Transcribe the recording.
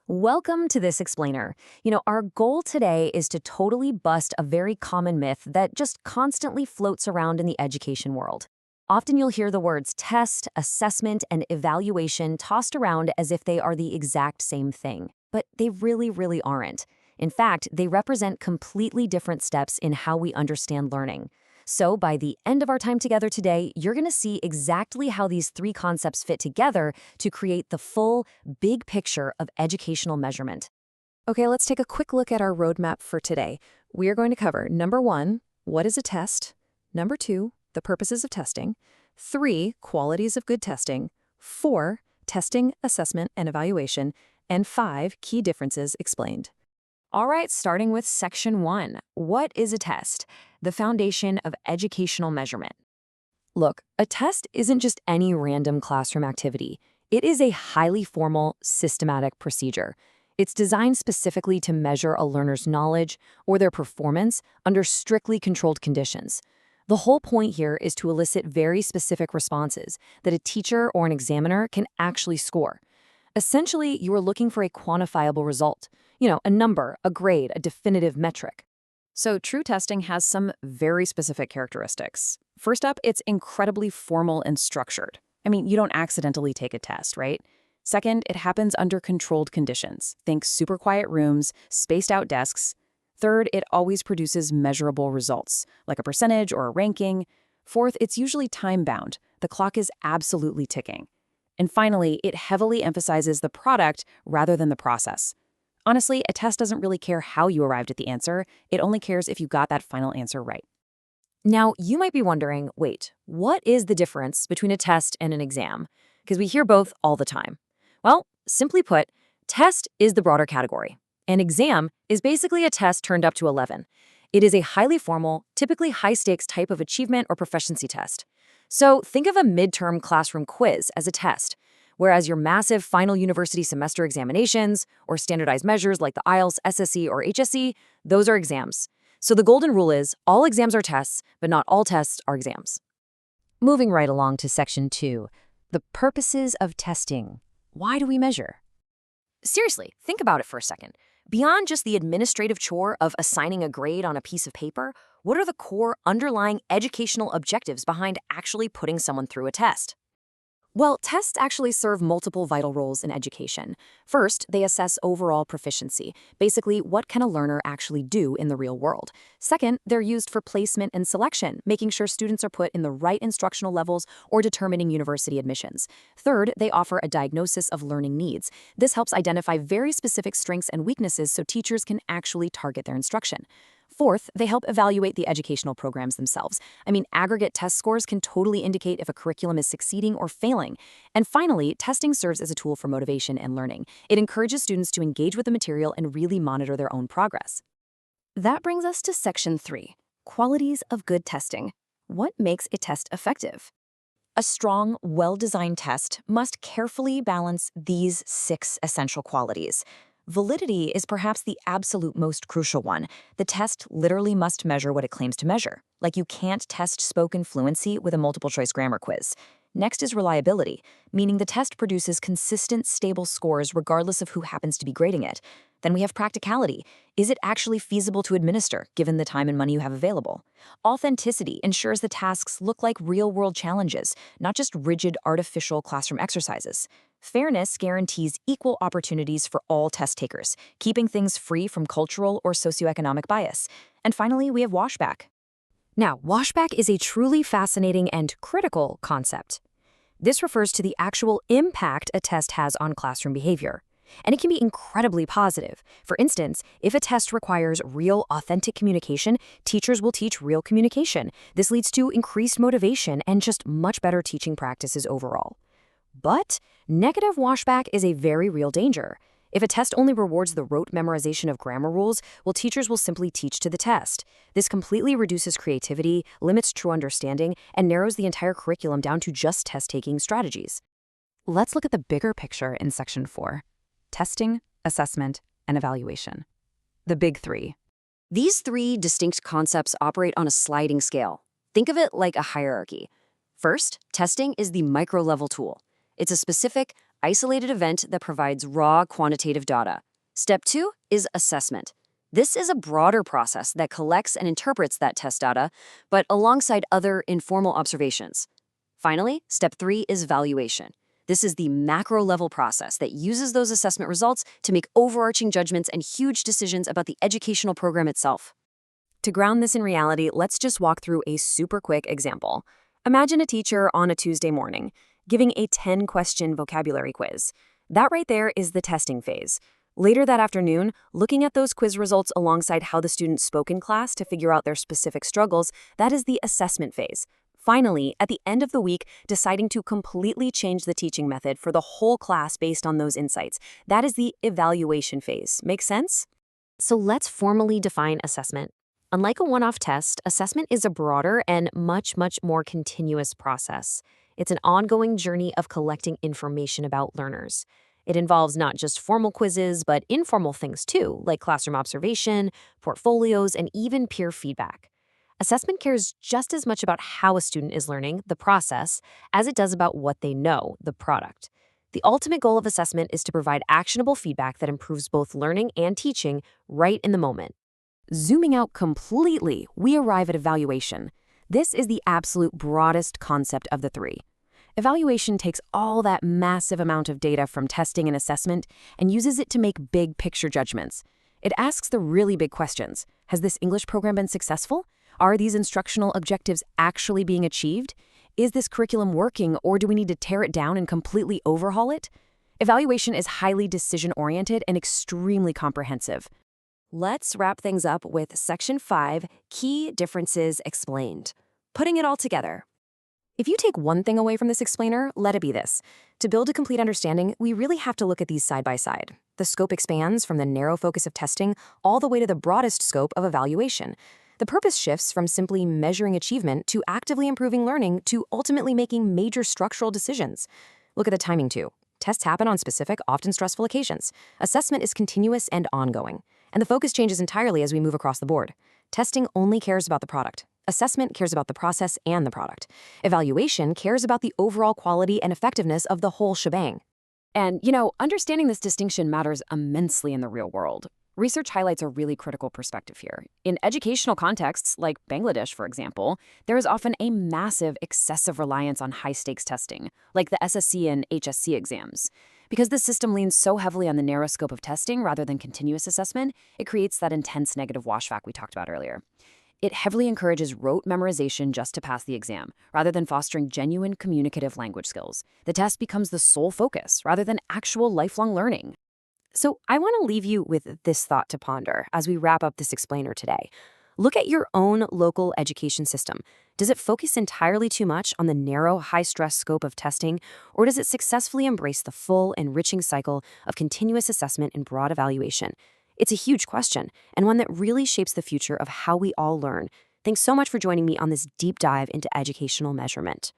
Welcome to This Explainer. Our goal today is to totally bust a very common myth that just constantly floats around in the education world. Often you'll hear the words test, assessment, and evaluation tossed around as if they are the exact same thing, but they really aren't. In fact, they represent completely different steps in how we understand learning. So by the end of our time together today, you're going to see exactly how these three concepts fit together to create the full, big picture of educational measurement. Okay, let's take a quick look at our roadmap for today. We are going to cover number 1, what is a test? Number 2, the purposes of testing. 3, qualities of good testing. 4, testing, assessment, and evaluation. And 5, key differences explained. All right, starting with section 1. What is a test? The foundation of educational measurement. Look, a test isn't just any random classroom activity. It is a highly formal, systematic procedure. It's designed specifically to measure a learner's knowledge or their performance under strictly controlled conditions. The whole point here is to elicit very specific responses that a teacher or an examiner can actually score. Essentially, you are looking for a quantifiable result. A number, a grade, a definitive metric. So true testing has some very specific characteristics. First up, it's incredibly formal and structured. You don't accidentally take a test, right? Second, it happens under controlled conditions. Think super quiet rooms, spaced out desks. Third, it always produces measurable results, like a percentage or a ranking. Fourth, it's usually time-bound. The clock is absolutely ticking. And finally, it heavily emphasizes the product rather than the process. Honestly, a test doesn't really care how you arrived at the answer. It only cares if you got that final answer right. Now, you might be wondering, wait, what is the difference between a test and an exam? Because we hear both all the time. Well, simply put, test is the broader category. An exam is basically a test turned up to 11. It is a highly formal, typically high-stakes type of achievement or proficiency test. So think of a midterm classroom quiz as a test, whereas your massive final university semester examinations or standardized measures like the IELTS, SSE, or HSE, those are exams. So the golden rule is all exams are tests, but not all tests are exams. Moving right along to section 2, the purposes of testing. Why do we measure? Seriously, think about it for a second. Beyond just the administrative chore of assigning a grade on a piece of paper, what are the core underlying educational objectives behind actually putting someone through a test? Well, tests actually serve multiple vital roles in education. First, they assess overall proficiency. Basically, what can a learner actually do in the real world? Second, they're used for placement and selection, making sure students are put in the right instructional levels or determining university admissions. Third, they offer a diagnosis of learning needs. This helps identify very specific strengths and weaknesses so teachers can actually target their instruction. Fourth, they help evaluate the educational programs themselves. Aggregate test scores can totally indicate if a curriculum is succeeding or failing. And finally, testing serves as a tool for motivation and learning. It encourages students to engage with the material and really monitor their own progress. That brings us to section 3, qualities of good testing. What makes a test effective? A strong, well-designed test must carefully balance these 6 essential qualities. Validity is perhaps the absolute most crucial one. The test literally must measure what it claims to measure. Like you can't test spoken fluency with a multiple-choice grammar quiz. Next is reliability, meaning the test produces consistent, stable scores regardless of who happens to be grading it. Then we have practicality. Is it actually feasible to administer, given the time and money you have available? Authenticity ensures the tasks look like real-world challenges, not just rigid, artificial classroom exercises. Fairness guarantees equal opportunities for all test takers, keeping things free from cultural or socioeconomic bias. And finally, we have washback. Now, washback is a truly fascinating and critical concept. This refers to the actual impact a test has on classroom behavior. And it can be incredibly positive. For instance, if a test requires real, authentic communication, teachers will teach real communication. This leads to increased motivation and just much better teaching practices overall. But negative washback is a very real danger. If a test only rewards the rote memorization of grammar rules, well, teachers will simply teach to the test. This completely reduces creativity, limits true understanding, and narrows the entire curriculum down to just test-taking strategies. Let's look at the bigger picture in section 4. Testing, assessment, and evaluation. The big 3. These 3 distinct concepts operate on a sliding scale. Think of it like a hierarchy. First, testing is the micro-level tool. It's a specific, isolated event that provides raw quantitative data. Step 2 is assessment. This is a broader process that collects and interprets that test data, but alongside other informal observations. Finally, step 3 is valuation. This is the macro-level process that uses those assessment results to make overarching judgments and huge decisions about the educational program itself. To ground this in reality, let's just walk through a super quick example. Imagine a teacher on a Tuesday morning giving a 10-question vocabulary quiz. That right there is the testing phase. Later that afternoon, looking at those quiz results alongside how the students spoke in class to figure out their specific struggles, that is the assessment phase. Finally, at the end of the week, deciding to completely change the teaching method for the whole class based on those insights. That is the evaluation phase. Make sense? So let's formally define assessment. Unlike a one-off test, assessment is a broader and much more continuous process. It's an ongoing journey of collecting information about learners. It involves not just formal quizzes, but informal things too, like classroom observation, portfolios, and even peer feedback. Assessment cares just as much about how a student is learning, the process, as it does about what they know, the product. The ultimate goal of assessment is to provide actionable feedback that improves both learning and teaching right in the moment. Zooming out completely, we arrive at evaluation. This is the absolute broadest concept of the three. Evaluation takes all that massive amount of data from testing and assessment and uses it to make big picture judgments. It asks the really big questions. Has this English program been successful? Are these instructional objectives actually being achieved? Is this curriculum working, or do we need to tear it down and completely overhaul it? Evaluation is highly decision-oriented and extremely comprehensive. Let's wrap things up with Section 5, Key Differences Explained. Putting it all together. If you take one thing away from this explainer, let it be this. To build a complete understanding, we really have to look at these side by side. The scope expands from the narrow focus of testing all the way to the broadest scope of evaluation. The purpose shifts from simply measuring achievement to actively improving learning to ultimately making major structural decisions. Look at the timing too. Tests happen on specific, often stressful occasions. Assessment is continuous and ongoing. And the focus changes entirely as we move across the board. Testing only cares about the product. Assessment cares about the process and the product. Evaluation cares about the overall quality and effectiveness of the whole shebang. And, understanding this distinction matters immensely in the real world. Research highlights a really critical perspective here. In educational contexts, like Bangladesh, for example, there is often a massive, excessive reliance on high-stakes testing, like the SSC and HSC exams. Because the system leans so heavily on the narrow scope of testing rather than continuous assessment, it creates that intense negative washback we talked about earlier. It heavily encourages rote memorization just to pass the exam, rather than fostering genuine communicative language skills. The test becomes the sole focus, rather than actual lifelong learning. So I want to leave you with this thought to ponder as we wrap up this explainer today. Look at your own local education system. Does it focus entirely too much on the narrow, high-stress scope of testing, or does it successfully embrace the full, enriching cycle of continuous assessment and broad evaluation? It's a huge question, and one that really shapes the future of how we all learn. Thanks so much for joining me on this deep dive into educational measurement.